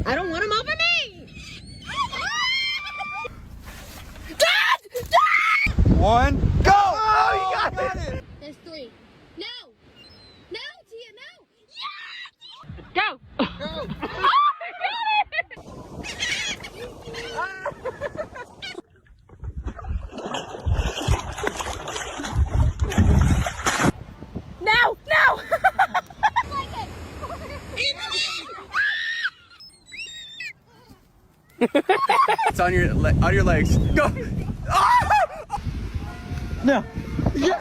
I don't want him over me! One, go! Oh, you got it! There's 3. No! No, Tia, no! Yes! Go! Go! No! No! It's on your legs. Go! Ah! No. Yeah.